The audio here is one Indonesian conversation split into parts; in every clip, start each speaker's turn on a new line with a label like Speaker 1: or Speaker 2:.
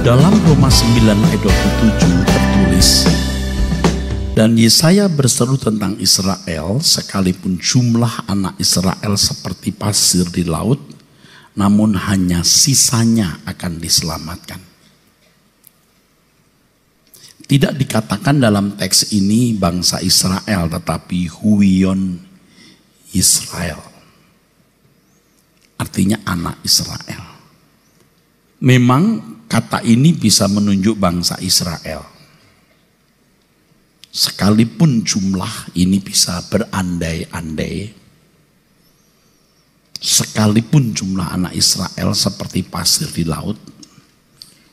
Speaker 1: Dalam Roma 9 ayat 27 tertulis, dan Yesaya berseru tentang Israel, sekalipun jumlah anak Israel seperti pasir di laut, namun hanya sisanya akan diselamatkan. Tidak dikatakan dalam teks ini bangsa Israel, tetapi huion Israel. Artinya anak Israel. Memang kata ini bisa menunjuk bangsa Israel. Sekalipun jumlah ini bisa berandai-andai, sekalipun jumlah anak Israel seperti pasir di laut,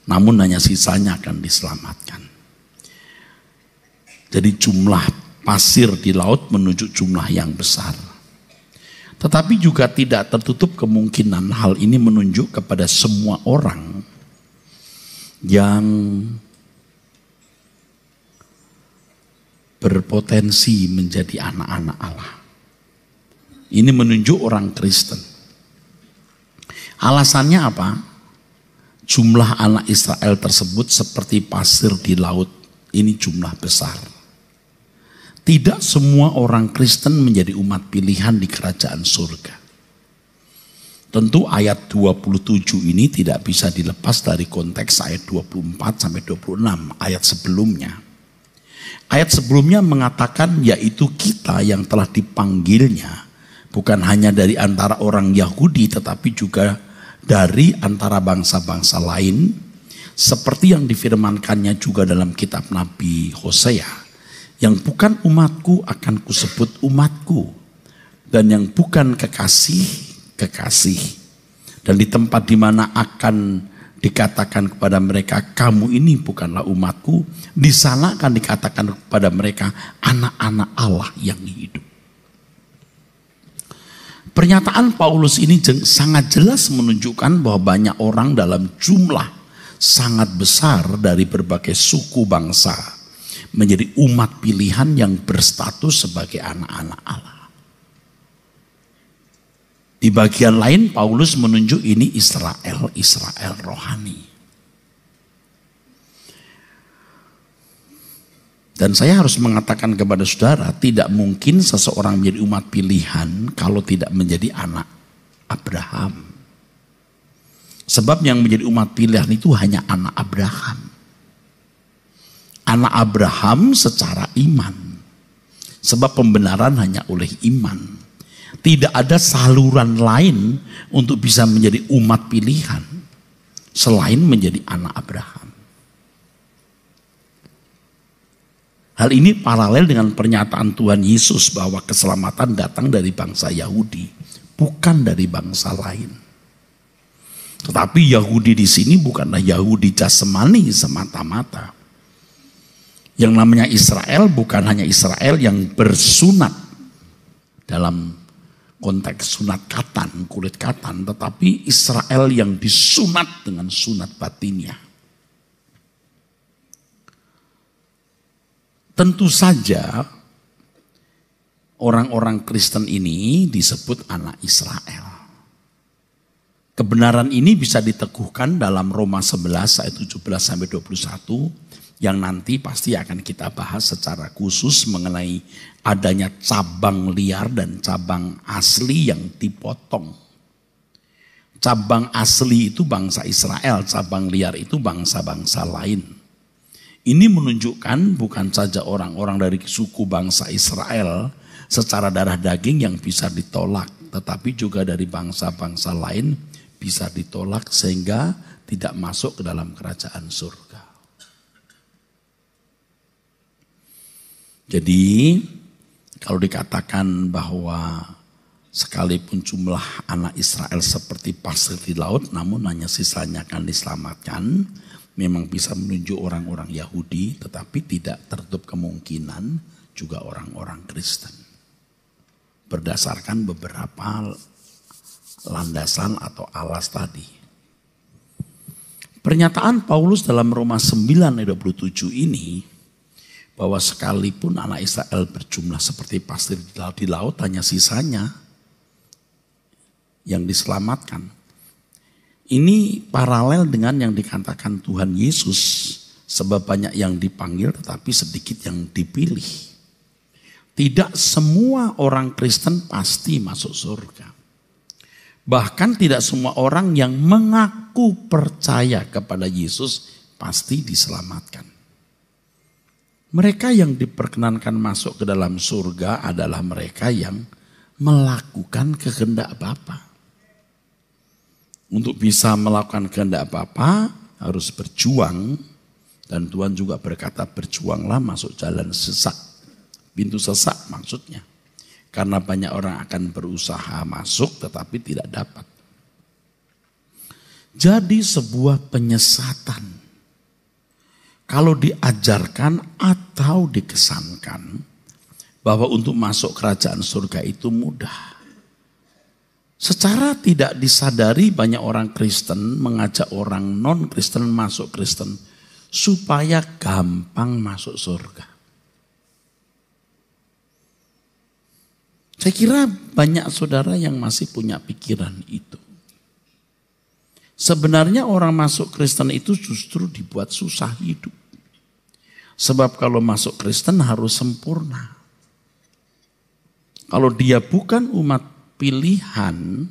Speaker 1: namun hanya sisanya akan diselamatkan. Jadi jumlah pasir di laut menunjuk jumlah yang besar. Tetapi juga tidak tertutup kemungkinan hal ini menunjuk kepada semua orang yang berpotensi menjadi anak-anak Allah. Ini menunjuk orang Kristen. Alasannya apa? Jumlah anak Israel tersebut seperti pasir di laut. Ini jumlah besar. Tidak semua orang Kristen menjadi umat pilihan di kerajaan surga. Tentu ayat 27 ini tidak bisa dilepas dari konteks ayat 24 sampai 26, ayat sebelumnya. Ayat sebelumnya mengatakan yaitu kita yang telah dipanggilnya, bukan hanya dari antara orang Yahudi tetapi juga dari antara bangsa-bangsa lain, seperti yang difirmankannya juga dalam kitab Nabi Hosea. Yang bukan umatku akan kusebut umatku, dan yang bukan kekasih, kekasih. Dan di tempat di mana akan dikatakan kepada mereka, kamu ini bukanlah umatku, di sana akan dikatakan kepada mereka, anak-anak Allah yang hidup. Pernyataan Paulus ini sangat jelas menunjukkan bahwa banyak orang dalam jumlah sangat besar dari berbagai suku bangsa menjadi umat pilihan yang berstatus sebagai anak-anak Allah. Di bagian lain Paulus menunjuk ini Israel rohani. Dan saya harus mengatakan kepada saudara, tidak mungkin seseorang menjadi umat pilihan kalau tidak menjadi anak Abraham. Sebab yang menjadi umat pilihan itu hanya anak Abraham. Anak Abraham secara iman. Sebab pembenaran hanya oleh iman. Tidak ada saluran lain untuk bisa menjadi umat pilihan selain menjadi anak Abraham. Hal ini paralel dengan pernyataan Tuhan Yesus bahwa keselamatan datang dari bangsa Yahudi, bukan dari bangsa lain. Tetapi Yahudi di sini bukanlah Yahudi jasmani semata-mata. Yang namanya Israel bukan hanya Israel yang bersunat dalam konteks sunat katan, kulit katan, tetapi Israel yang disunat dengan sunat batinnya. Tentu saja orang-orang Kristen ini disebut anak Israel. Kebenaran ini bisa diteguhkan dalam Roma 11 ayat 17 sampai 21 yang nanti pasti akan kita bahas secara khusus mengenai adanya cabang liar dan cabang asli yang dipotong. Cabang asli itu bangsa Israel, cabang liar itu bangsa-bangsa lain. Ini menunjukkan bukan saja orang-orang dari suku bangsa Israel secara darah daging yang bisa ditolak, tetapi juga dari bangsa-bangsa lain bisa ditolak sehingga tidak masuk ke dalam kerajaan surga. Jadi kalau dikatakan bahwa sekalipun jumlah anak Israel seperti pasir di laut, namun hanya sisanya akan diselamatkan, memang bisa menunjuk orang-orang Yahudi, tetapi tidak tertutup kemungkinan juga orang-orang Kristen. Berdasarkan beberapa landasan atau alas tadi. Pernyataan Paulus dalam Roma 9 ayat 27 ini, bahwa sekalipun anak Israel berjumlah seperti pasir di laut, hanya sisanya yang diselamatkan. Ini paralel dengan yang dikatakan Tuhan Yesus, sebab banyak yang dipanggil tetapi sedikit yang dipilih. Tidak semua orang Kristen pasti masuk surga. Bahkan tidak semua orang yang mengaku percaya kepada Yesus pasti diselamatkan. Mereka yang diperkenankan masuk ke dalam surga adalah mereka yang melakukan kehendak Bapa. Untuk bisa melakukan kehendak Bapa harus berjuang, dan Tuhan juga berkata berjuanglah masuk jalan sesak. Pintu sesak maksudnya. Karena banyak orang akan berusaha masuk tetapi tidak dapat. Jadi sebuah penyesatan kalau diajarkan atau dikesankan bahwa untuk masuk kerajaan surga itu mudah. Secara tidak disadari banyak orang Kristen mengajak orang non-Kristen masuk Kristen supaya gampang masuk surga. Saya kira banyak saudara yang masih punya pikiran itu. Sebenarnya orang masuk Kristen itu justru dibuat susah hidup. Sebab kalau masuk Kristen harus sempurna. Kalau dia bukan umat pilihan,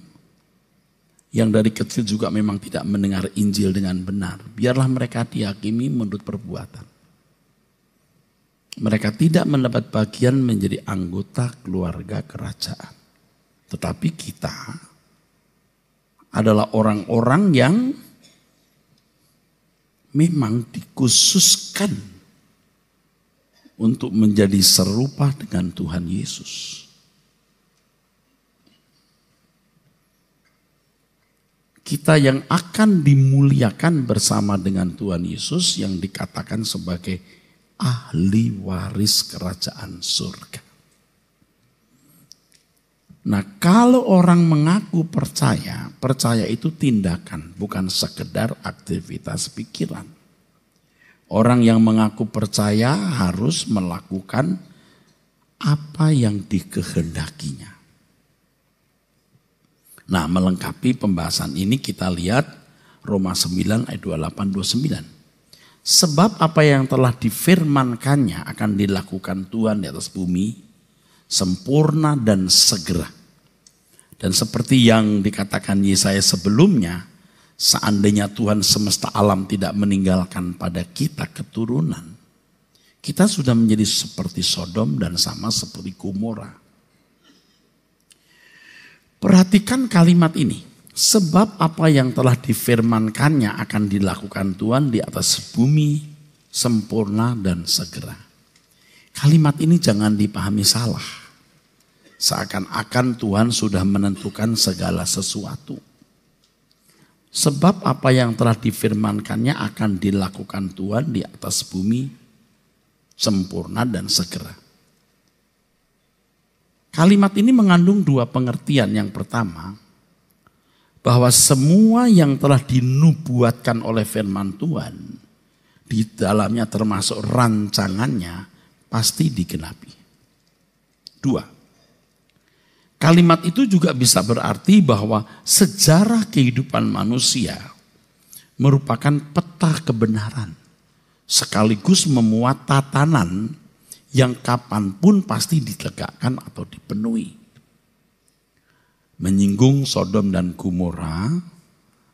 Speaker 1: yang dari kecil juga memang tidak mendengar Injil dengan benar, biarlah mereka dihakimi menurut perbuatan. Mereka tidak mendapat bagian menjadi anggota keluarga kerajaan. Tetapi kita adalah orang-orang yang memang dikhususkan untuk menjadi serupa dengan Tuhan Yesus. Kita yang akan dimuliakan bersama dengan Tuhan Yesus yang dikatakan sebagai ahli waris kerajaan surga. Nah, kalau orang mengaku percaya, percaya itu tindakan, bukan sekedar aktivitas pikiran. Orang yang mengaku percaya harus melakukan apa yang dikehendakinya. Nah, melengkapi pembahasan ini kita lihat Roma 9 ayat 28-29. Sebab apa yang telah difirmankannya akan dilakukan Tuhan di atas bumi, sempurna dan segera. Dan seperti yang dikatakan Yesaya sebelumnya, seandainya Tuhan semesta alam tidak meninggalkan pada kita keturunan, kita sudah menjadi seperti Sodom dan sama seperti Gomora. Perhatikan kalimat ini. Sebab apa yang telah difirmankannya akan dilakukan Tuhan di atas bumi, sempurna dan segera. Kalimat ini jangan dipahami salah. Seakan-akan Tuhan sudah menentukan segala sesuatu. Sebab apa yang telah difirmankannya akan dilakukan Tuhan di atas bumi, sempurna dan segera. Kalimat ini mengandung dua pengertian. Yang pertama, bahwa semua yang telah dinubuatkan oleh firman Tuhan, di dalamnya termasuk rancangannya, pasti digenapi. Dua, kalimat itu juga bisa berarti bahwa sejarah kehidupan manusia merupakan peta kebenaran, sekaligus memuat tatanan yang kapanpun pasti ditegakkan atau dipenuhi. Menyinggung Sodom dan Gomora,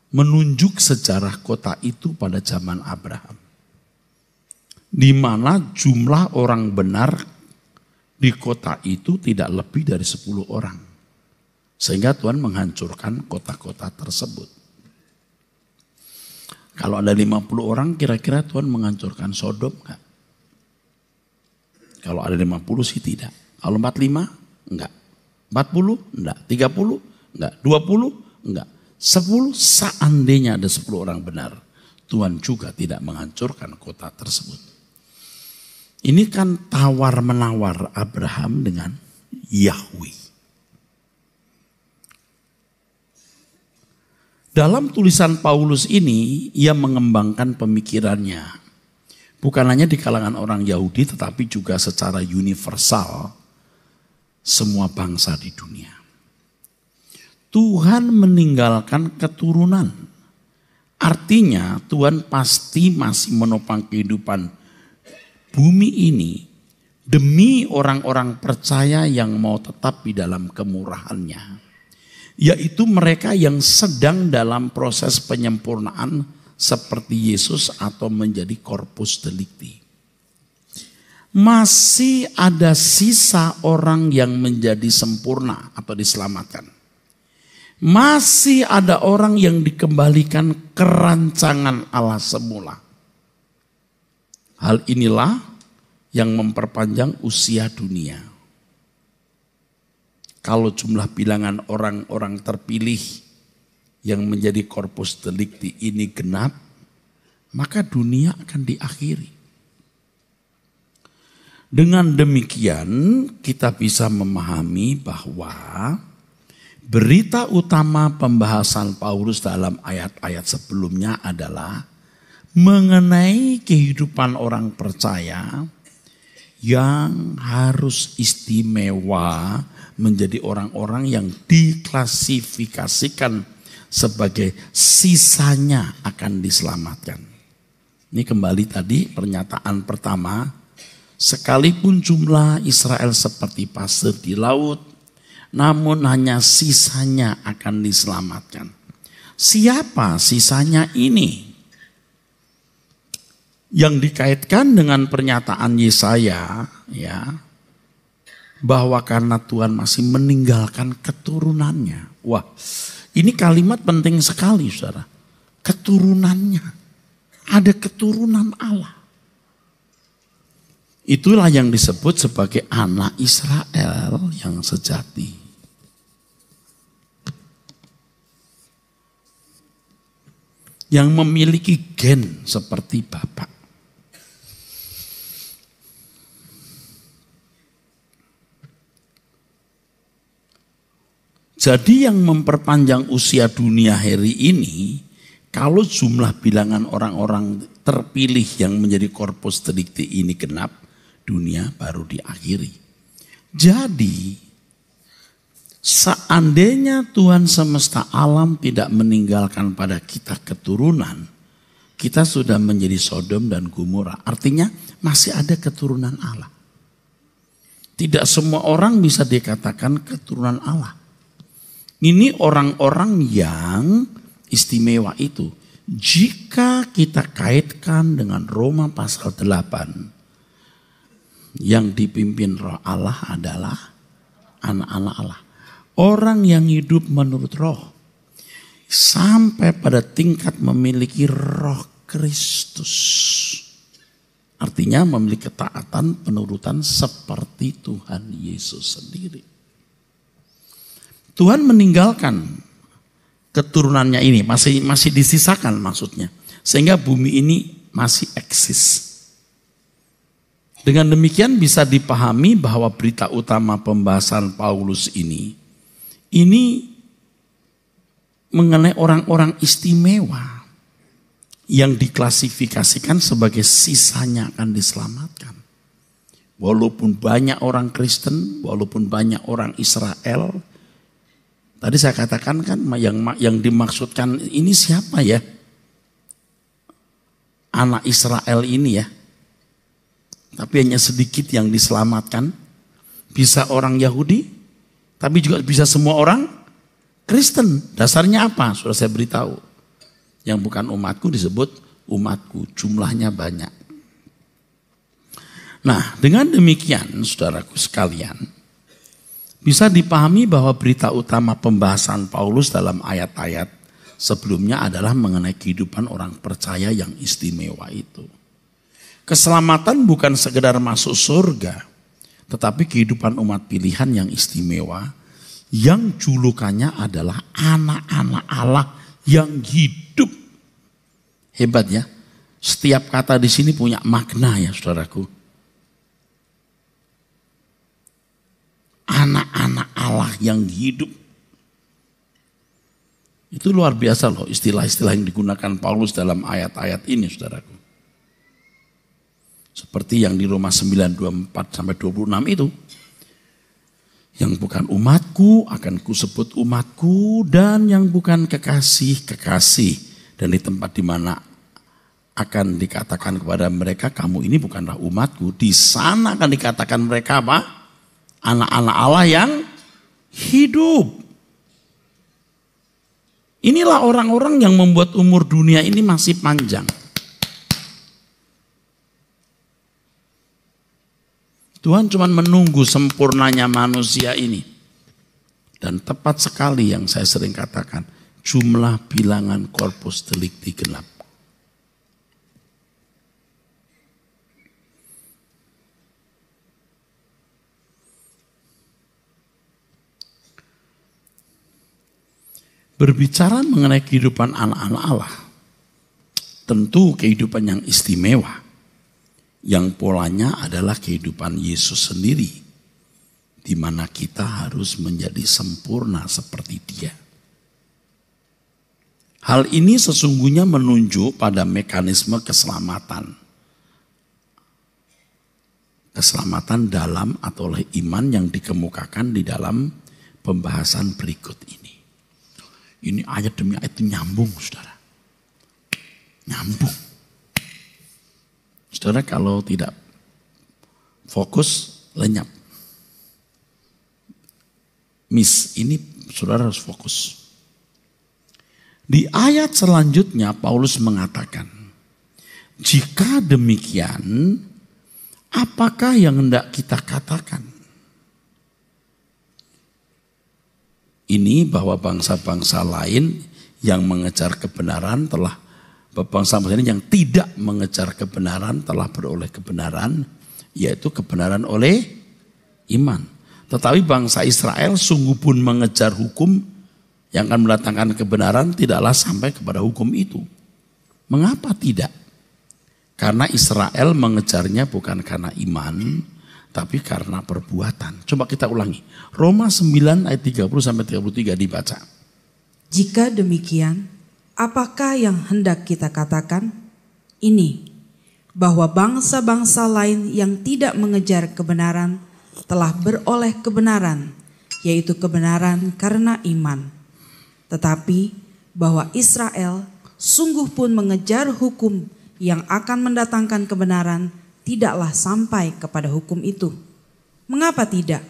Speaker 1: menunjuk sejarah kota itu pada zaman Abraham. Di mana jumlah orang benar di kota itu tidak lebih dari 10 orang. Sehingga Tuhan menghancurkan kota-kota tersebut. Kalau ada 50 orang, kira-kira Tuhan menghancurkan Sodom enggak? Kalau ada 50 sih tidak. Kalau 45, enggak. 40? Enggak. 30? Enggak. 20? Enggak. 10 seandainya ada 10 orang benar. Tuhan juga tidak menghancurkan kota tersebut. Ini kan tawar-menawar Abraham dengan Yahweh. Dalam tulisan Paulus ini, ia mengembangkan pemikirannya. Bukan hanya di kalangan orang Yahudi, tetapi juga secara universal. Semua bangsa di dunia. Tuhan meninggalkan keturunan Artinya Tuhan pasti masih menopang kehidupan bumi ini demi orang-orang percaya yang mau tetap di dalam kemurahannya. Yaitu mereka yang sedang dalam proses penyempurnaan seperti Yesus atau menjadi corpus delicti. Masih ada sisa orang yang menjadi sempurna atau diselamatkan. Masih ada orang yang dikembalikan ke rancangan Allah semula. Hal inilah yang memperpanjang usia dunia. Kalau jumlah bilangan orang-orang terpilih yang menjadi corpus delicti ini genap, maka dunia akan diakhiri. Dengan demikian kita bisa memahami bahwa berita utama pembahasan Paulus dalam ayat-ayat sebelumnya adalah mengenai kehidupan orang percaya yang harus istimewa menjadi orang-orang yang diklasifikasikan sebagai sisanya akan diselamatkan. Ini kembali tadi pernyataan pertama. Sekalipun jumlah Israel seperti pasir di laut, namun hanya sisanya akan diselamatkan. Siapa sisanya ini? Yang dikaitkan dengan pernyataan Yesaya, ya, bahwa karena Tuhan masih meninggalkan keturunannya. Wah, ini kalimat penting sekali, saudara. Keturunannya, ada keturunan Allah. Itulah yang disebut sebagai anak Israel yang sejati. Yang memiliki gen seperti Bapa. Jadi yang memperpanjang usia dunia hari ini, kalau jumlah bilangan orang-orang terpilih yang menjadi corpus delicti ini genap, dunia baru diakhiri. Jadi seandainya Tuhan semesta alam tidak meninggalkan pada kita keturunan, kita sudah menjadi Sodom dan Gomora. Artinya masih ada keturunan Allah. Tidak semua orang bisa dikatakan keturunan Allah. Ini orang-orang yang istimewa itu. Jika kita kaitkan dengan Roma pasal 8, yang dipimpin Roh Allah adalah anak-anak Allah. Orang yang hidup menurut Roh. Sampai pada tingkat memiliki Roh Kristus. Artinya memiliki ketaatan, penurutan seperti Tuhan Yesus sendiri. Tuhan meninggalkan keturunannya ini. Masih disisakan maksudnya. Sehingga bumi ini masih eksis. Dengan demikian bisa dipahami bahwa berita utama pembahasan Paulus ini mengenai orang-orang istimewa yang diklasifikasikan sebagai sisanya akan diselamatkan. Walaupun banyak orang Kristen, walaupun banyak orang Israel, tadi saya katakan kan yang dimaksudkan ini siapa ya? Anak Israel ini ya. Tapi hanya sedikit yang diselamatkan. Bisa orang Yahudi, tapi juga bisa semua orang Kristen. Dasarnya apa? Sudah saya beritahu. Yang bukan umatku disebut umatku. Jumlahnya banyak. Nah, dengan demikian saudaraku sekalian, bisa dipahami bahwa berita utama pembahasan Paulus dalam ayat-ayat sebelumnya adalah mengenai kehidupan orang percaya yang istimewa itu. Keselamatan bukan sekedar masuk surga, tetapi kehidupan umat pilihan yang istimewa, yang julukannya adalah anak-anak Allah yang hidup. Hebat ya, setiap kata di sini punya makna ya saudaraku. Anak-anak Allah yang hidup. Itu luar biasa loh istilah-istilah yang digunakan Paulus dalam ayat-ayat ini saudaraku. Seperti yang di Roma 9:24-26 itu. Yang bukan umatku akan kusebut umatku, dan yang bukan kekasih, kekasih. Dan di tempat di mana akan dikatakan kepada mereka, kamu ini bukanlah umatku. Di sana akan dikatakan mereka apa? Anak-anak Allah yang hidup. Inilah orang-orang yang membuat umur dunia ini masih panjang. Tuhan cuma menunggu sempurnanya manusia ini. Dan tepat sekali yang saya sering katakan, jumlah bilangan corpus delicti genap. Berbicara mengenai kehidupan anak-anak Allah, tentu kehidupan yang istimewa, yang polanya adalah kehidupan Yesus sendiri, di mana kita harus menjadi sempurna seperti Dia. Hal ini sesungguhnya menunjuk pada mekanisme keselamatan. Keselamatan dalam atau oleh iman yang dikemukakan di dalam pembahasan berikut ini. Ini ayat demi ayat itu nyambung, saudara. Nyambung. Saudara kalau tidak fokus, lenyap. Miss, ini saudara harus fokus. Di ayat selanjutnya Paulus mengatakan, jika demikian, apakah yang hendak kita katakan? Ini bahwa bangsa-bangsa lain yang mengejar kebenaran telah, bangsa-bangsa ini yang tidak mengejar kebenaran telah beroleh kebenaran, yaitu kebenaran oleh iman. Tetapi bangsa Israel sungguh pun mengejar hukum yang akan mendatangkan kebenaran, tidaklah sampai kepada hukum itu. Mengapa tidak? Karena Israel mengejarnya bukan karena iman, tapi karena perbuatan. Coba kita ulangi. Roma 9 ayat 30-33 dibaca.
Speaker 2: Jika demikian, apakah yang hendak kita katakan? Ini, bahwa bangsa-bangsa lain yang tidak mengejar kebenaran telah beroleh kebenaran, yaitu kebenaran karena iman. Tetapi bahwa Israel sungguh pun mengejar hukum yang akan mendatangkan kebenaran, tidaklah sampai kepada hukum itu. Mengapa tidak?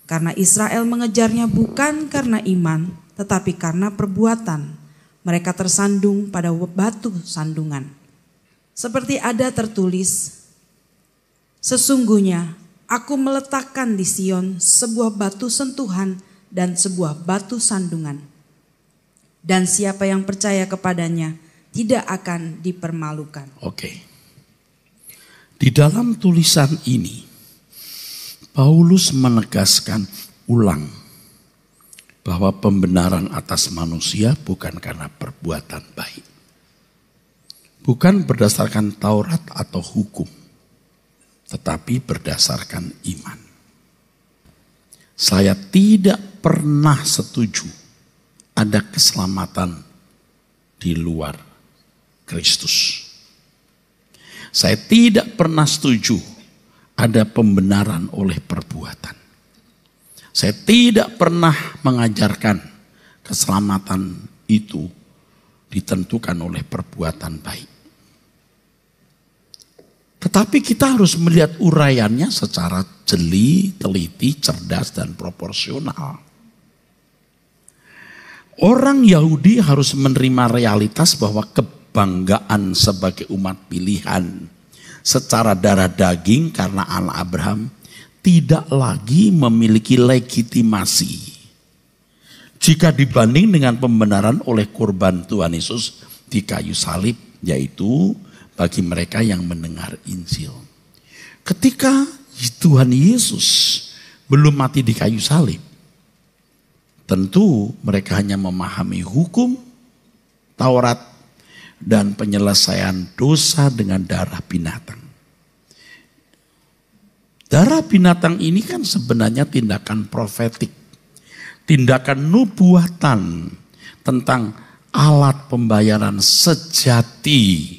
Speaker 2: Karena Israel mengejarnya bukan karena iman, tetapi karena perbuatan. Mereka tersandung pada batu sandungan. Seperti ada tertulis, sesungguhnya aku meletakkan di Sion sebuah batu sentuhan dan sebuah batu sandungan. Dan siapa yang percaya kepadanya tidak akan dipermalukan.
Speaker 1: Oke. Di dalam tulisan ini, Paulus menegaskan ulang bahwa pembenaran atas manusia bukan karena perbuatan baik. Bukan berdasarkan Taurat atau hukum, tetapi berdasarkan iman. Saya tidak pernah setuju ada keselamatan di luar Kristus. Saya tidak pernah setuju ada pembenaran oleh perbuatan. Saya tidak pernah mengajarkan keselamatan itu ditentukan oleh perbuatan baik. Tetapi kita harus melihat uraiannya secara jeli, teliti, cerdas, dan proporsional. Orang Yahudi harus menerima realitas bahwa kebanggaan sebagai umat pilihan secara darah daging karena anak Abraham tidak lagi memiliki legitimasi jika dibanding dengan pembenaran oleh kurban Tuhan Yesus di kayu salib, yaitu bagi mereka yang mendengar Injil. Ketika Tuhan Yesus belum mati di kayu salib, tentu mereka hanya memahami hukum, Taurat, dan penyelesaian dosa dengan darah binatang. Darah binatang ini kan sebenarnya tindakan profetik, tindakan nubuatan tentang alat pembayaran sejati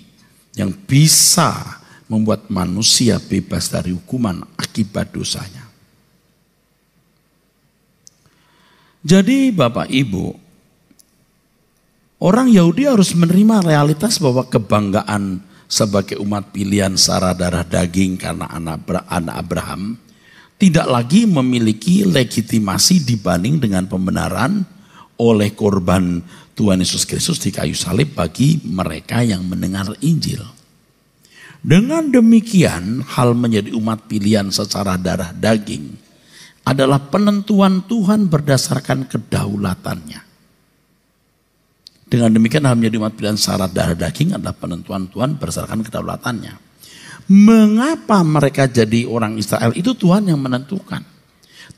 Speaker 1: yang bisa membuat manusia bebas dari hukuman akibat dosanya. Jadi Bapak Ibu, Orang Yahudi harus menerima realitas bahwa kebanggaan sebagai umat pilihan secara darah daging karena anak Abraham tidak lagi memiliki legitimasi dibanding dengan pembenaran oleh korban Tuhan Yesus Kristus di kayu salib bagi mereka yang mendengar Injil. Dengan demikian, hal menjadi umat pilihan secara darah daging adalah penentuan Tuhan berdasarkan kedaulatannya. Dengan demikian, hal menjadi umat pilihan secara darah daging adalah penentuan Tuhan berdasarkan kedaulatannya. Mengapa mereka jadi orang Israel? Itu Tuhan yang menentukan.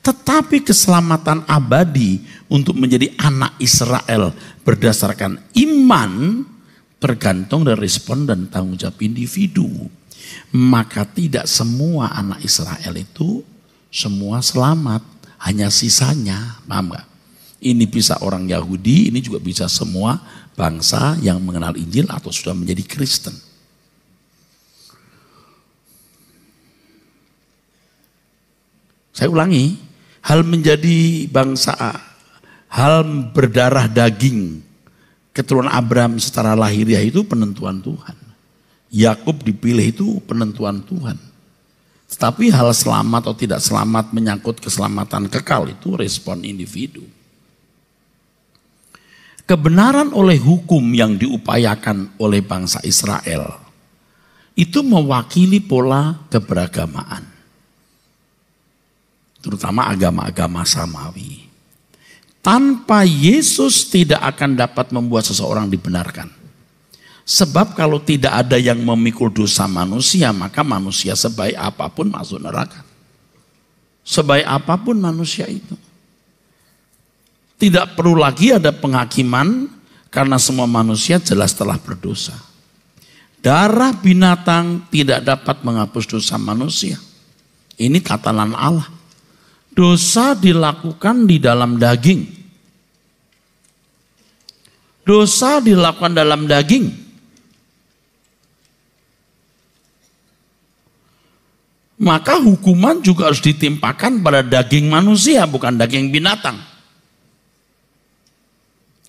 Speaker 1: Tetapi keselamatan abadi untuk menjadi anak Israel berdasarkan iman tergantung dari respon dan tanggung jawab individu. Maka tidak semua anak Israel itu semua selamat, hanya sisanya, paham gak? Ini bisa orang Yahudi, ini juga bisa semua bangsa yang mengenal Injil atau sudah menjadi Kristen. Saya ulangi, hal menjadi bangsa, hal berdarah daging, keturunan Abraham secara lahiriah itu penentuan Tuhan. Yakub dipilih itu penentuan Tuhan. Tetapi hal selamat atau tidak selamat menyangkut keselamatan kekal itu respon individu. Kebenaran oleh hukum yang diupayakan oleh bangsa Israel itu mewakili pola keberagamaan, terutama agama-agama samawi. Tanpa Yesus tidak akan dapat membuat seseorang dibenarkan. Sebab kalau tidak ada yang memikul dosa manusia, maka manusia sebaik apapun masuk neraka. Sebaik apapun manusia itu. Tidak perlu lagi ada penghakiman karena semua manusia jelas telah berdosa. Darah binatang tidak dapat menghapus dosa manusia. Ini tatanan Allah. Dosa dilakukan di dalam daging. Dosa dilakukan dalam daging. Maka hukuman juga harus ditimpakan pada daging manusia, bukan daging binatang.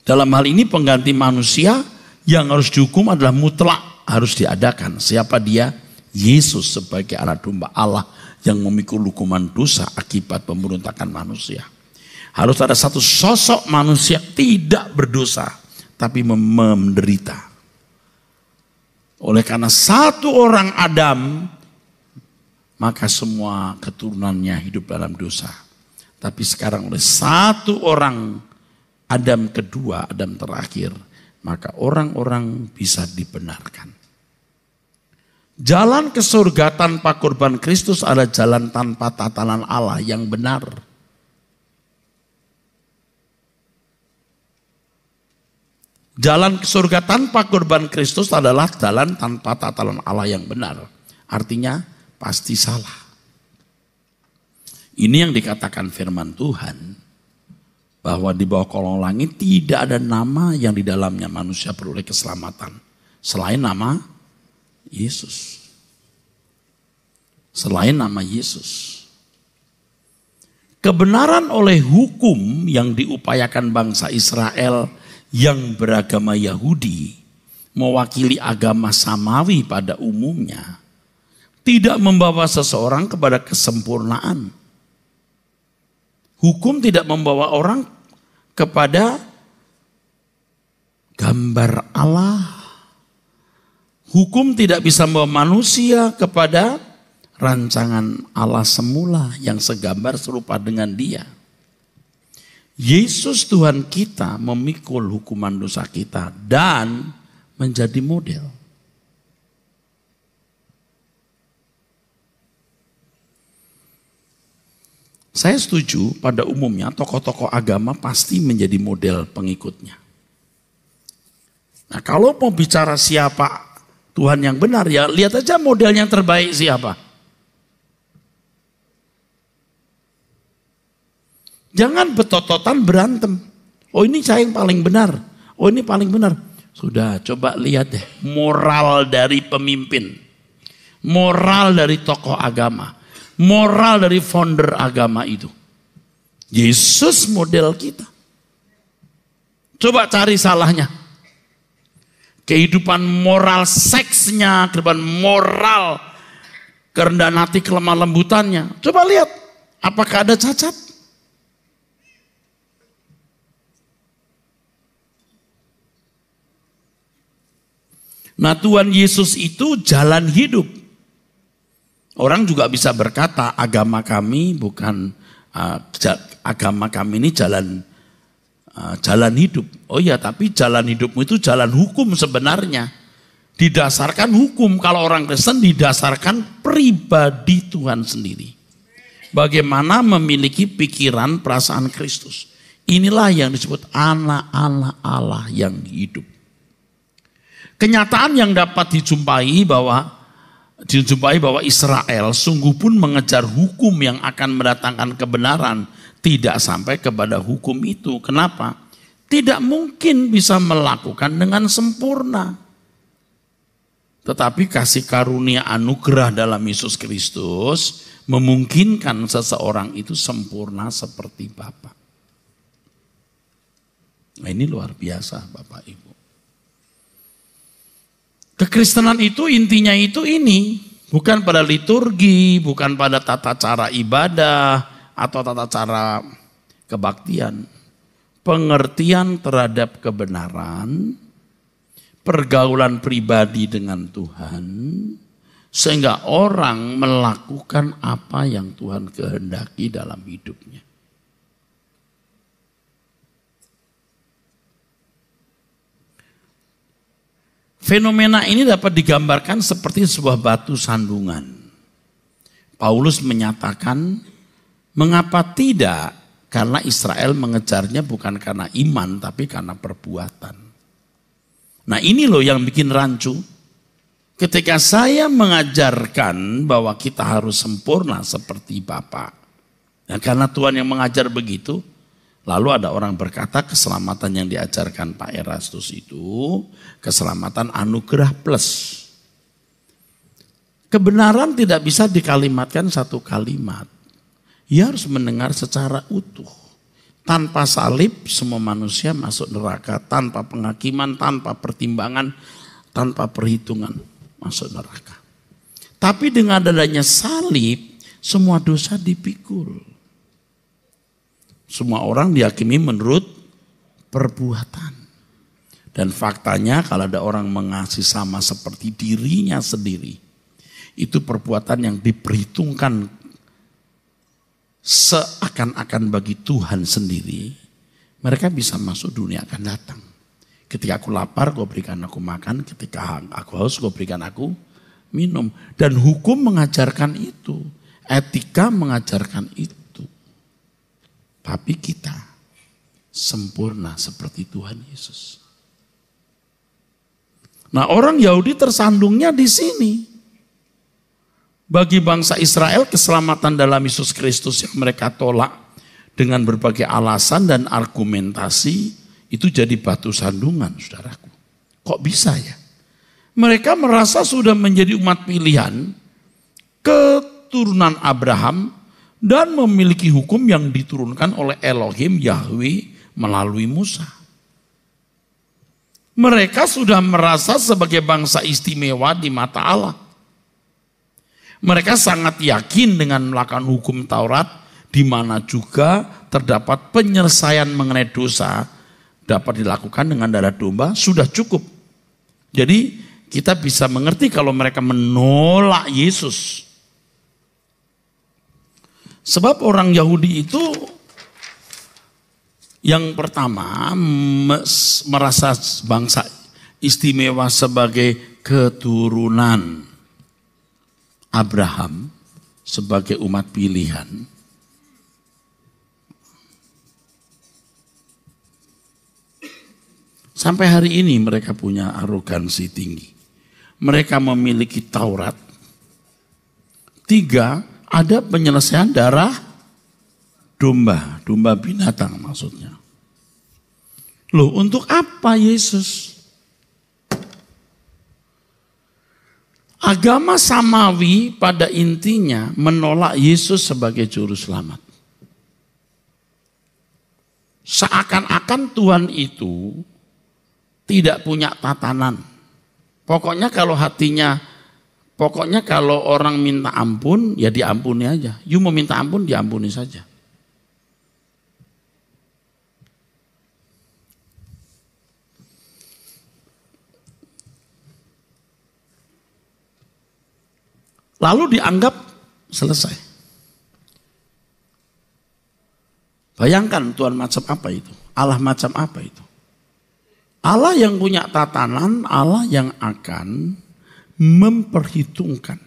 Speaker 1: Dalam hal ini pengganti manusia yang harus dihukum adalah mutlak, harus diadakan. Siapa dia? Yesus sebagai anak domba Allah yang memikul hukuman dosa akibat pemberontakan manusia. Harus ada satu sosok manusia tidak berdosa, tapi menderita. Oleh karena satu orang Adam, maka semua keturunannya hidup dalam dosa. Tapi sekarang oleh satu orang Adam kedua, Adam terakhir, maka orang-orang bisa dibenarkan. Jalan ke surga tanpa korban Kristus adalah jalan tanpa tatanan Allah yang benar. Jalan ke surga tanpa korban Kristus adalah jalan tanpa tatanan Allah yang benar. Artinya pasti salah. Ini yang dikatakan firman Tuhan. Bahwa di bawah kolong langit tidak ada nama yang di dalamnya manusia peroleh keselamatan. Selain nama Yesus. Selain nama Yesus. Kebenaran oleh hukum yang diupayakan bangsa Israel yang beragama Yahudi mewakili agama samawi pada umumnya tidak membawa seseorang kepada kesempurnaan. Hukum tidak membawa orang kepada gambar Allah. Hukum tidak bisa membawa manusia kepada rancangan Allah semula yang segambar serupa dengan Dia. Yesus Tuhan kita memikul hukuman dosa kita dan menjadi model. Saya setuju pada umumnya tokoh-tokoh agama pasti menjadi model pengikutnya. Nah kalau mau bicara siapa Tuhan yang benar, ya lihat aja model yang terbaik siapa. Jangan betototan berantem. Oh ini saya yang paling benar. Oh ini paling benar. Sudah coba lihat deh moral dari pemimpin. Moral dari tokoh agama. Moral dari founder agama itu. Yesus model kita. Coba cari salahnya. kehidupan moral seksnya, kehidupan moral kerendahan hati, kelemah lembutannya. Coba lihat, apakah ada cacat? Nah, Tuhan Yesus itu jalan hidup. Orang juga bisa berkata, agama kami bukan agama kami ini jalan hidup. Oh ya, tapi jalan hidupmu itu jalan hukum sebenarnya. Didasarkan hukum. Kalau orang Kristen didasarkan pribadi Tuhan sendiri. Bagaimana memiliki pikiran perasaan Kristus. Inilah yang disebut anak-anak Allah yang hidup. Kenyataan yang dapat dijumpai bahwa Israel sungguh pun mengejar hukum yang akan mendatangkan kebenaran, tidak sampai kepada hukum itu. Kenapa? Tidak mungkin bisa melakukan dengan sempurna. Tetapi kasih karunia anugerah dalam Yesus Kristus memungkinkan seseorang itu sempurna seperti Bapa. Nah, ini luar biasa Bapak Ibu. Kekristenan itu intinya itu ini, bukan pada liturgi, bukan pada tata cara ibadah atau tata cara kebaktian. Pengertian terhadap kebenaran, pergaulan pribadi dengan Tuhan, sehingga orang melakukan apa yang Tuhan kehendaki dalam hidupnya. Fenomena ini dapat digambarkan seperti sebuah batu sandungan. Paulus menyatakan, mengapa tidak? Karena Israel mengejarnya bukan karena iman, tapi karena perbuatan. Nah, ini loh yang bikin rancu. Ketika saya mengajarkan bahwa kita harus sempurna seperti Bapa. Nah, karena Tuhan yang mengajar begitu, lalu ada orang berkata keselamatan yang diajarkan Pak Erastus itu keselamatan anugerah plus. Kebenaran tidak bisa dikalimatkan satu kalimat. Ia harus mendengar secara utuh. Tanpa salib semua manusia masuk neraka. Tanpa penghakiman, tanpa pertimbangan, tanpa perhitungan masuk neraka. Tapi dengan adanya salib semua dosa dipikul. Semua orang dihakimi menurut perbuatan. Dan faktanya kalau ada orang mengasihi sama seperti dirinya sendiri, itu perbuatan yang diperhitungkan seakan-akan bagi Tuhan sendiri. Mereka bisa masuk dunia akan datang. Ketika aku lapar, kau berikan aku makan. Ketika aku haus, kau berikan aku minum. Dan hukum mengajarkan itu. Etika mengajarkan itu. Tapi kita sempurna seperti Tuhan Yesus. Nah, orang Yahudi tersandungnya di sini. Bagi bangsa Israel keselamatan dalam Yesus Kristus yang mereka tolak dengan berbagai alasan dan argumentasi itu jadi batu sandungan, saudaraku. Kok bisa ya? Mereka merasa sudah menjadi umat pilihan, keturunan Abraham, dan memiliki hukum yang diturunkan oleh Elohim Yahweh melalui Musa. Mereka sudah merasa sebagai bangsa istimewa di mata Allah. Mereka sangat yakin dengan melakukan hukum Taurat, di mana juga terdapat penyelesaian mengenai dosa dapat dilakukan dengan darah domba, sudah cukup. Jadi kita bisa mengerti kalau mereka menolak Yesus. Sebab orang Yahudi itu yang pertama merasa bangsa istimewa sebagai keturunan Abraham, sebagai umat pilihan. Sampai hari ini mereka punya arogansi tinggi. Mereka memiliki Taurat. 3, ada penyelesaian darah domba, domba binatang maksudnya. Loh, untuk apa Yesus? Agama samawi pada intinya menolak Yesus sebagai juru selamat. Seakan-akan Tuhan itu tidak punya tatanan. Pokoknya kalau orang minta ampun, ya diampuni aja. You mau minta ampun, diampuni saja. Lalu dianggap selesai. Bayangkan Tuhan macam apa itu? Allah macam apa itu? Allah yang punya tatanan, Allah yang akan memperhitungkan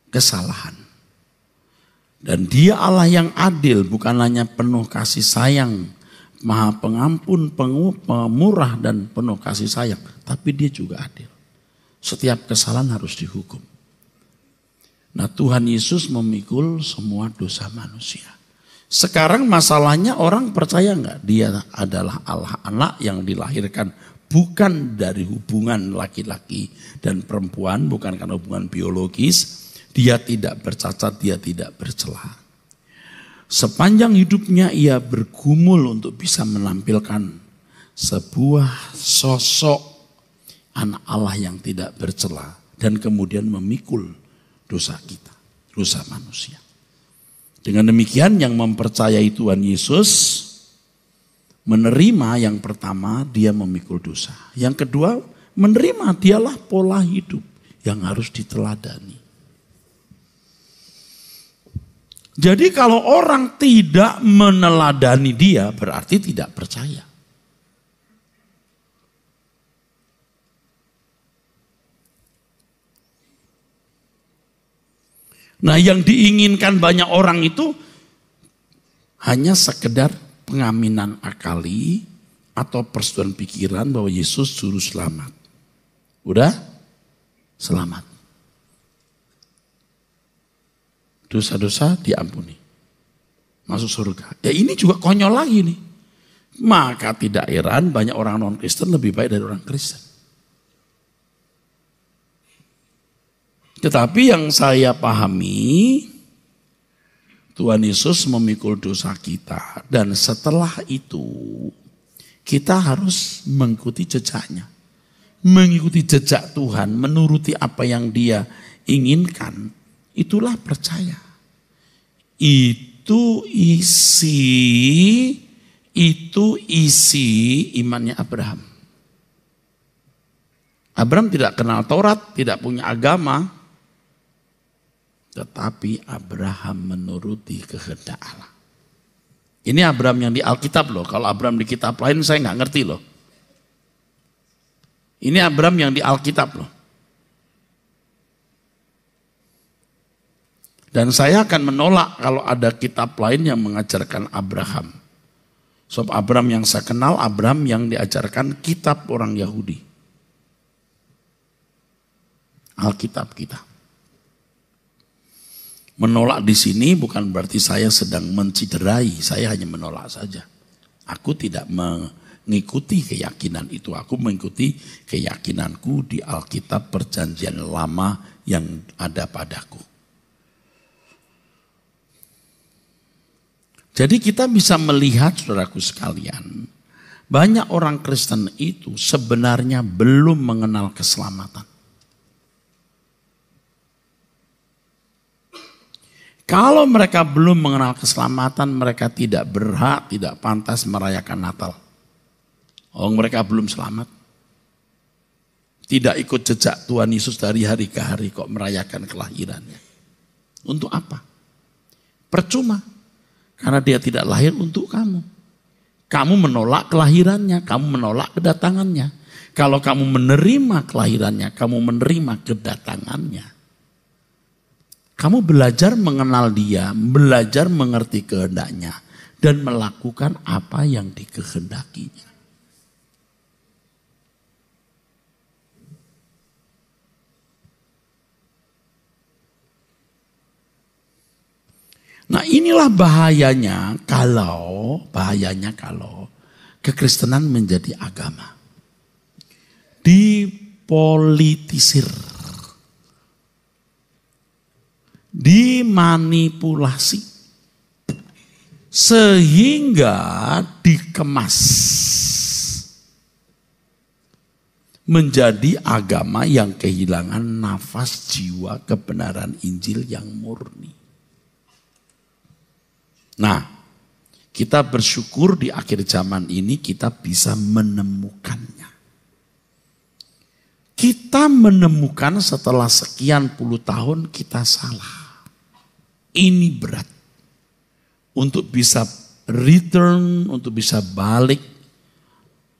Speaker 1: kesalahan. Dan Dia Allah yang adil, bukan hanya penuh kasih sayang, Maha Pengampun, pemurah dan penuh kasih sayang, tapi Dia juga adil. Setiap kesalahan harus dihukum. Nah, Tuhan Yesus memikul semua dosa manusia. Sekarang masalahnya orang percaya enggak? Dia adalah Allah anak yang dilahirkan bukan dari hubungan laki-laki dan perempuan, bukan karena hubungan biologis. Dia tidak bercacat, dia tidak bercela. Sepanjang hidupnya ia bergumul untuk bisa menampilkan sebuah sosok anak Allah yang tidak bercela dan kemudian memikul dosa kita, dosa manusia. Dengan demikian yang mempercayai Tuhan Yesus menerima yang pertama dia memikul dosa. Yang kedua menerima dialah pola hidup yang harus diteladani. Jadi kalau orang tidak meneladani dia berarti tidak percaya. Nah, yang diinginkan banyak orang itu hanya sekedar pengaminan akali atau persetujuan pikiran bahwa Yesus juru selamat. Udah? Selamat. Dosa-dosa diampuni. Masuk surga. Ya ini juga konyol lagi nih. Maka tidak heran banyak orang non-Kristen lebih baik dari orang Kristen. Tetapi yang saya pahami, Tuhan Yesus memikul dosa kita. Dan setelah itu, kita harus mengikuti jejaknya. Mengikuti jejak Tuhan, menuruti apa yang Dia inginkan. Itulah percaya. Itu isi imannya Abraham. Abraham tidak kenal Taurat, tidak punya agama. Tetapi Abraham menuruti kehendak Allah. Ini Abraham yang di Alkitab loh. Kalau Abraham di kitab lain saya nggak ngerti loh. Ini Abraham yang di Alkitab loh. Dan saya akan menolak kalau ada kitab lain yang mengajarkan Abraham. Sebab Abraham yang saya kenal, Abraham yang diajarkan kitab orang Yahudi. Alkitab kita. Menolak di sini bukan berarti saya sedang menciderai, saya hanya menolak saja. Aku tidak mengikuti keyakinan itu, aku mengikuti keyakinanku di Alkitab Perjanjian Lama yang ada padaku. Jadi kita bisa melihat, saudaraku sekalian, banyak orang Kristen itu sebenarnya belum mengenal keselamatan. Kalau mereka belum mengenal keselamatan, mereka tidak berhak, tidak pantas merayakan Natal. Oh, mereka belum selamat. Tidak ikut jejak Tuhan Yesus dari hari ke hari kok merayakan kelahirannya. Untuk apa? Percuma. Karena dia tidak lahir untuk kamu. Kamu menolak kelahirannya, kamu menolak kedatangannya. Kalau kamu menerima kelahirannya, kamu menerima kedatangannya. Kamu belajar mengenal dia, belajar mengerti kehendaknya, dan melakukan apa yang dikehendakinya. Nah inilah bahayanya kalau kekristenan menjadi agama. Dipolitisir. Dimanipulasi sehingga dikemas menjadi agama yang kehilangan nafas jiwa kebenaran Injil yang murni. Nah, kita bersyukur di akhir zaman ini kita bisa menemukannya. Kita menemukan setelah sekian puluh tahun kita salah. Ini berat. Untuk bisa return, untuk bisa balik,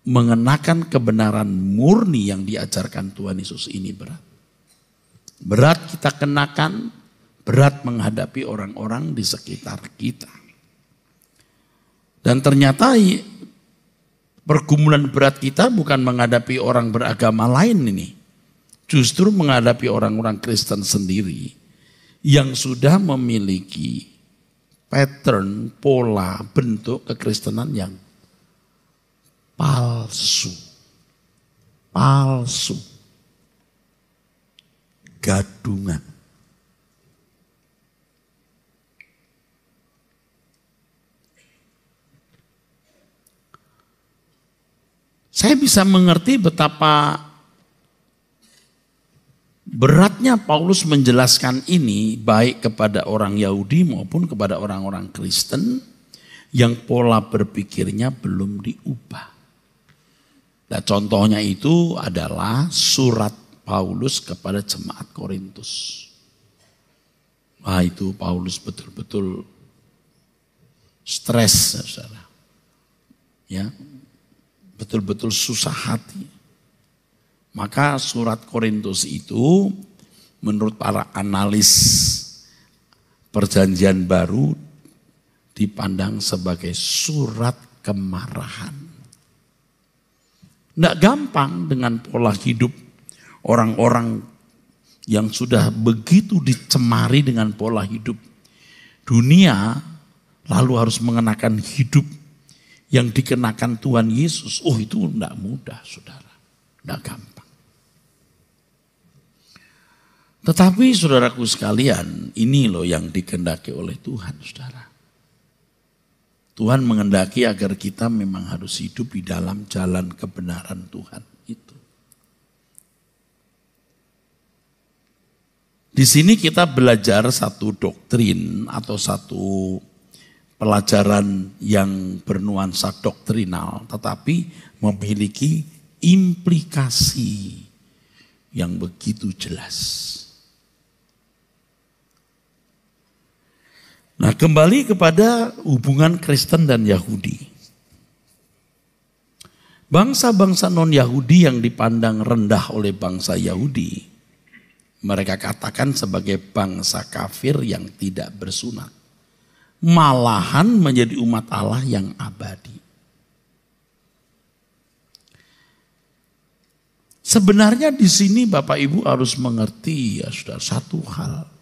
Speaker 1: mengenakan kebenaran murni yang diajarkan Tuhan Yesus ini berat. Berat kita kenakan, berat menghadapi orang-orang di sekitar kita. Dan ternyata pergumulan berat kita bukan menghadapi orang beragama lain ini. Justru menghadapi orang-orang Kristen sendiri yang sudah memiliki pattern, pola, bentuk kekristenan yang palsu. Palsu. Gadungan. Saya bisa mengerti betapa beratnya Paulus menjelaskan ini baik kepada orang Yahudi maupun kepada orang-orang Kristen yang pola berpikirnya belum diubah. Nah, contohnya itu adalah surat Paulus kepada jemaat Korintus. Wah, itu Paulus betul-betul stres, saudara. Ya, betul-betul susah hati. Maka surat Korintus itu menurut para analis perjanjian baru dipandang sebagai surat kemarahan. Tidak gampang dengan pola hidup orang-orang yang sudah begitu dicemari dengan pola hidup dunia, lalu harus mengenakan hidup yang dikenakan Tuhan Yesus. Oh, itu tidak mudah, saudara. Tidak gampang. Tetapi saudaraku sekalian, ini loh yang dikehendaki oleh Tuhan, saudara. Tuhan menghendaki agar kita memang harus hidup di dalam jalan kebenaran Tuhan itu. Di sini kita belajar satu doktrin atau satu pelajaran yang bernuansa doktrinal, tetapi memiliki implikasi yang begitu jelas. Nah, kembali kepada hubungan Kristen dan Yahudi. Bangsa-bangsa non-Yahudi yang dipandang rendah oleh bangsa Yahudi, mereka katakan sebagai bangsa kafir yang tidak bersunat. Malahan menjadi umat Allah yang abadi. Sebenarnya di sini Bapak Ibu harus mengerti ya saudara satu hal.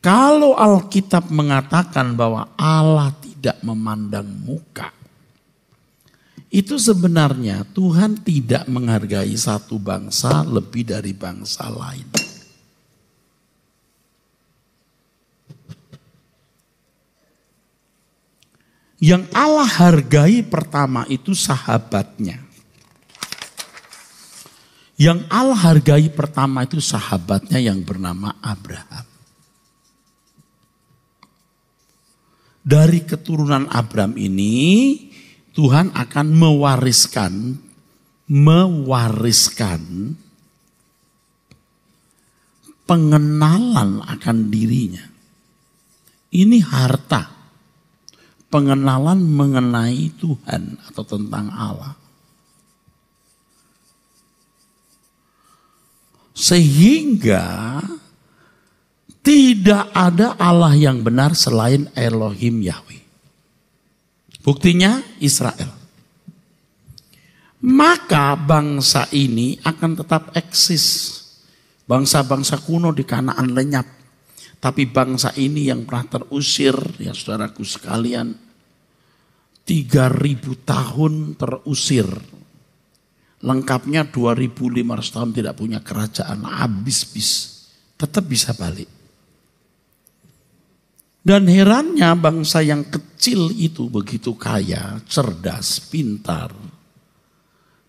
Speaker 1: Kalau Alkitab mengatakan bahwa Allah tidak memandang muka, itu sebenarnya Tuhan tidak menghargai satu bangsa lebih dari bangsa lain. Yang Allah hargai pertama itu sahabatnya. Yang Allah hargai pertama itu sahabatnya yang bernama Abraham. Dari keturunan Abraham ini Tuhan akan mewariskan pengenalan akan dirinya. Ini harta. Pengenalan mengenai Tuhan atau tentang Allah. Sehingga tidak ada Allah yang benar selain Elohim Yahweh. Buktinya Israel. Maka bangsa ini akan tetap eksis. Bangsa-bangsa kuno di Kanaan lenyap. Tapi bangsa ini yang pernah terusir, ya saudaraku sekalian, 3.000 tahun terusir. Lengkapnya 2.500 tahun tidak punya kerajaan, habis-bis. Tetap bisa balik. Dan herannya bangsa yang kecil itu begitu kaya, cerdas, pintar.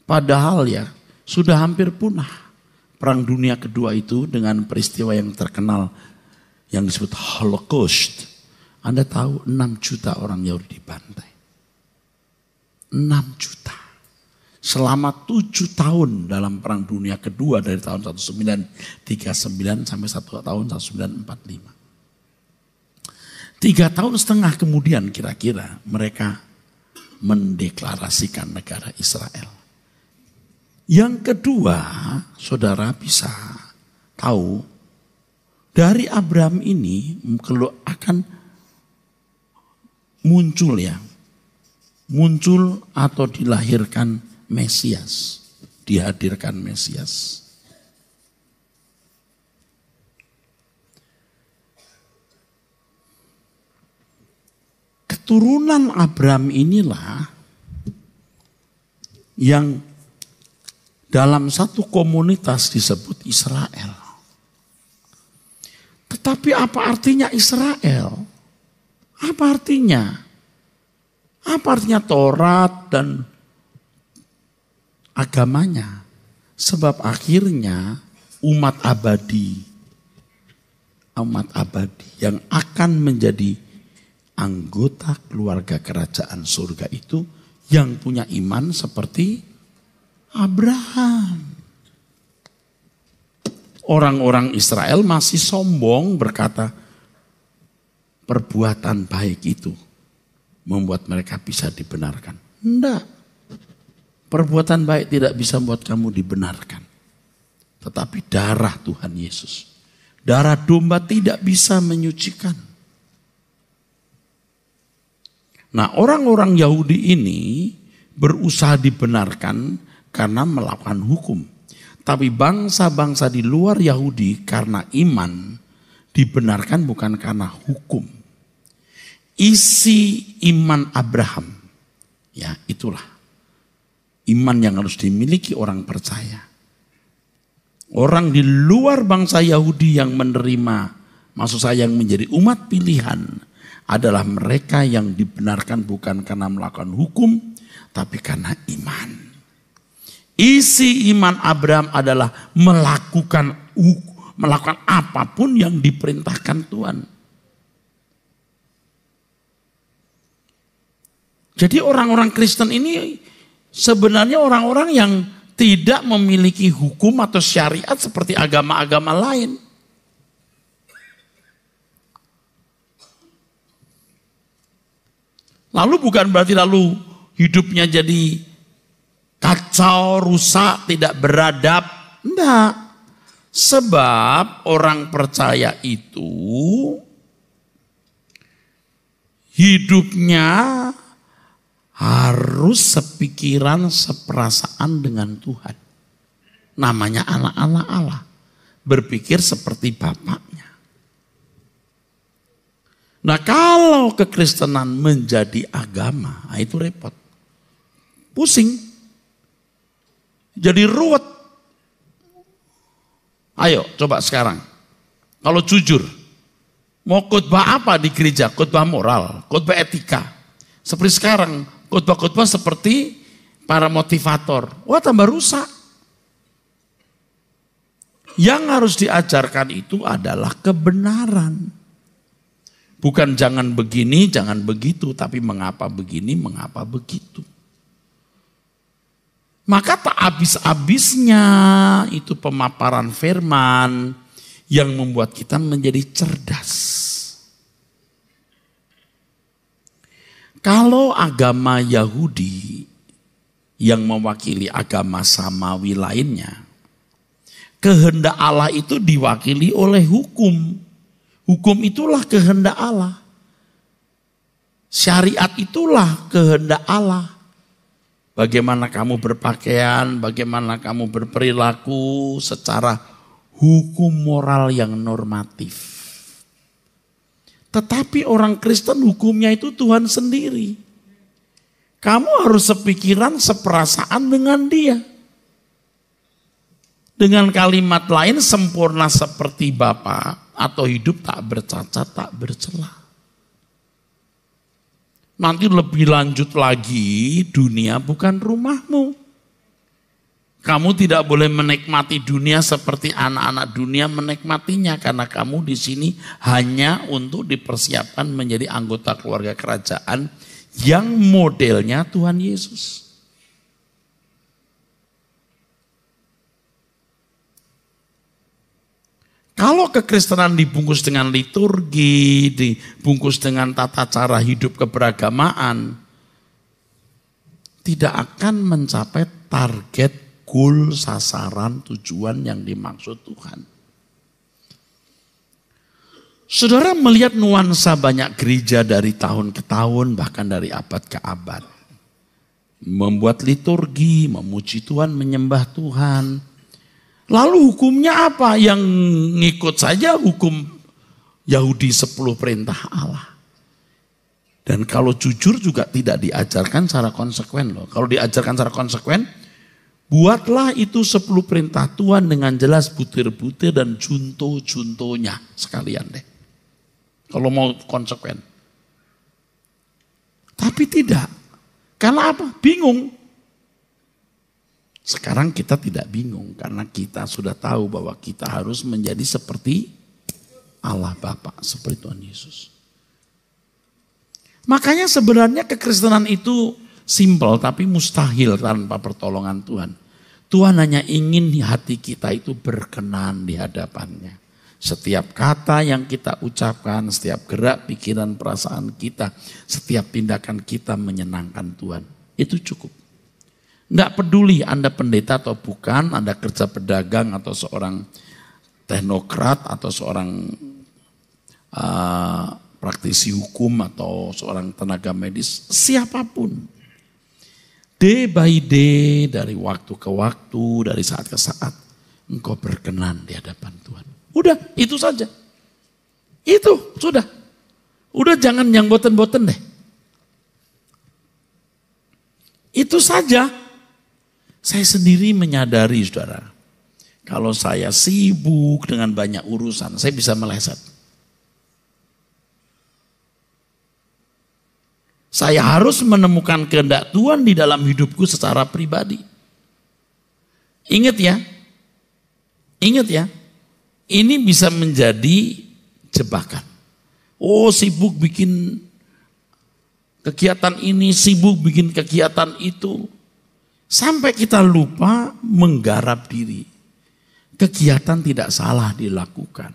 Speaker 1: Padahal ya sudah hampir punah. Perang Dunia Kedua itu dengan peristiwa yang terkenal yang disebut Holocaust. Anda tahu 6 juta orang Yahudi dibantai. 6 juta. Selama 7 tahun dalam Perang Dunia Kedua dari tahun 1939 sampai tahun 1945. 3,5 tahun kemudian kira-kira mereka mendeklarasikan negara Israel. Yang kedua, saudara bisa tahu dari Abraham ini akan muncul atau dilahirkan Mesias, dihadirkan Mesias. Keturunan Abraham inilah yang dalam satu komunitas disebut Israel. Tetapi apa artinya Israel? Apa artinya? Apa artinya Taurat dan agamanya? Sebab akhirnya umat abadi yang akan menjadi anggota keluarga kerajaan surga itu yang punya iman seperti Abraham. Orang-orang Israel masih sombong berkata perbuatan baik itu membuat mereka bisa dibenarkan. Enggak. Perbuatan baik tidak bisa membuat kamu dibenarkan. Tetapi darah Tuhan Yesus, darah domba tidak bisa menyucikan. Nah, orang-orang Yahudi ini berusaha dibenarkan karena melakukan hukum. Tapi bangsa-bangsa di luar Yahudi karena iman dibenarkan bukan karena hukum. Isi iman Abraham, ya itulah iman yang harus dimiliki orang percaya. Orang di luar bangsa Yahudi yang menerima, maksud saya yang menjadi umat pilihan, adalah mereka yang dibenarkan bukan karena melakukan hukum, tapi karena iman. Isi iman Abraham adalah melakukan apapun yang diperintahkan Tuhan. Jadi orang-orang Kristen ini sebenarnya orang-orang yang tidak memiliki hukum atau syariat seperti agama-agama lain. Lalu bukan berarti lalu hidupnya jadi kacau, rusak, tidak beradab. Enggak. Sebab orang percaya itu hidupnya harus sepikiran, seperasaan dengan Tuhan. Namanya anak-anak Allah. Berpikir seperti bapaknya. Nah, kalau kekristenan menjadi agama, nah itu repot. Pusing. Jadi ruwet. Ayo coba sekarang. Kalau jujur. Mau khotbah apa di gereja? Khotbah moral, khotbah etika. Seperti sekarang, khotbah-khotbah seperti para motivator. Wah, tambah rusak. Yang harus diajarkan itu adalah kebenaran. Bukan jangan begini, jangan begitu, tapi mengapa begini, mengapa begitu. Maka tak habis-habisnya itu pemaparan firman yang membuat kita menjadi cerdas. Kalau agama Yahudi yang mewakili agama samawi lainnya, kehendak Allah itu diwakili oleh hukum. Hukum itulah kehendak Allah. Syariat itulah kehendak Allah. Bagaimana kamu berpakaian, bagaimana kamu berperilaku secara hukum moral yang normatif. Tetapi orang Kristen hukumnya itu Tuhan sendiri. Kamu harus sepikiran, seperasaan dengan Dia. Dengan kalimat lain, sempurna seperti Bapa atau hidup tak bercacat, tak bercela. Nanti lebih lanjut lagi, dunia bukan rumahmu. Kamu tidak boleh menikmati dunia seperti anak-anak dunia menikmatinya, karena kamu di sini hanya untuk dipersiapkan menjadi anggota keluarga kerajaan yang modelnya Tuhan Yesus. Kalau kekristenan dibungkus dengan liturgi, dibungkus dengan tata cara hidup keberagamaan, tidak akan mencapai target, goal, sasaran, tujuan yang dimaksud Tuhan. Saudara melihat nuansa banyak gereja dari tahun ke tahun, bahkan dari abad ke abad. Membuat liturgi, memuji Tuhan, menyembah Tuhan. Lalu hukumnya apa? Yang ngikut saja hukum Yahudi 10 perintah Allah. Dan kalau jujur juga tidak diajarkan secara konsekuen loh. Kalau diajarkan secara konsekuen, buatlah itu 10 perintah Tuhan dengan jelas butir-butir dan junto-juntonya sekalian deh. Kalau mau konsekuen. Tapi tidak. Karena apa? Bingung. Sekarang kita tidak bingung karena kita sudah tahu bahwa kita harus menjadi seperti Allah Bapa, seperti Tuhan Yesus. Makanya sebenarnya kekristenan itu simpel tapi mustahil tanpa pertolongan Tuhan. Tuhan hanya ingin hati kita itu berkenan di hadapannya. Setiap kata yang kita ucapkan, setiap gerak pikiran perasaan kita, setiap tindakan kita menyenangkan Tuhan. Itu cukup. Enggak peduli Anda pendeta atau bukan, Anda kerja pedagang atau seorang teknokrat atau seorang praktisi hukum atau seorang tenaga medis, siapapun. Day by day, dari waktu ke waktu, dari saat ke saat, engkau berkenan di hadapan Tuhan. Udah, itu saja. Itu, sudah. Udah jangan yang boten-boten deh. Itu saja. Saya sendiri menyadari, saudara, kalau saya sibuk dengan banyak urusan, saya bisa meleset. Saya harus menemukan kehendak Tuhan di dalam hidupku secara pribadi. Ingat ya, ini bisa menjadi jebakan. Oh, sibuk bikin kegiatan ini, sibuk bikin kegiatan itu. Sampai kita lupa menggarap diri. Kegiatan tidak salah dilakukan.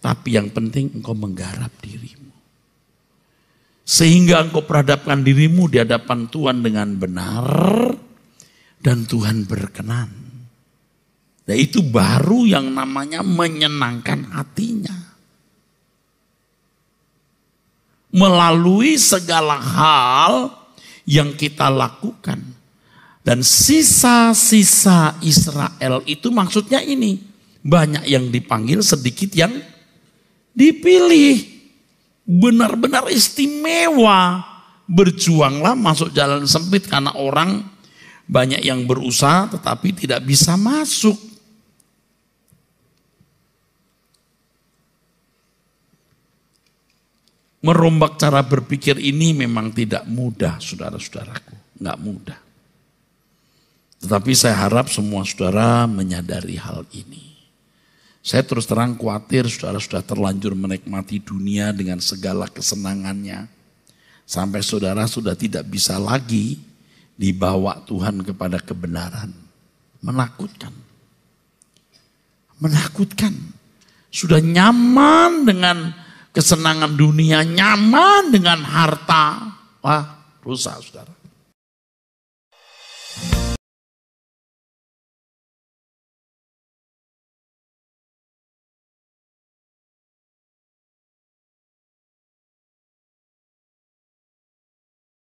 Speaker 1: Tapi yang penting engkau menggarap dirimu. Sehingga engkau perhadapkan dirimu di hadapan Tuhan dengan benar. Dan Tuhan berkenan. Nah itu baru yang namanya menyenangkan hatinya. Melalui segala hal yang kita lakukan. Dan sisa-sisa Israel itu maksudnya ini. Banyak yang dipanggil, sedikit yang dipilih. Benar-benar istimewa. Berjuanglah masuk jalan sempit karena orang banyak yang berusaha tetapi tidak bisa masuk. Merombak cara berpikir ini memang tidak mudah, saudara-saudaraku. Enggak mudah. Tetapi saya harap semua saudara menyadari hal ini. Saya terus terang khawatir saudara sudah terlanjur menikmati dunia dengan segala kesenangannya. Sampai saudara sudah tidak bisa lagi dibawa Tuhan kepada kebenaran. Menakutkan. Menakutkan. Sudah nyaman dengan kesenangan dunia, nyaman dengan harta. Wah, rusak saudara.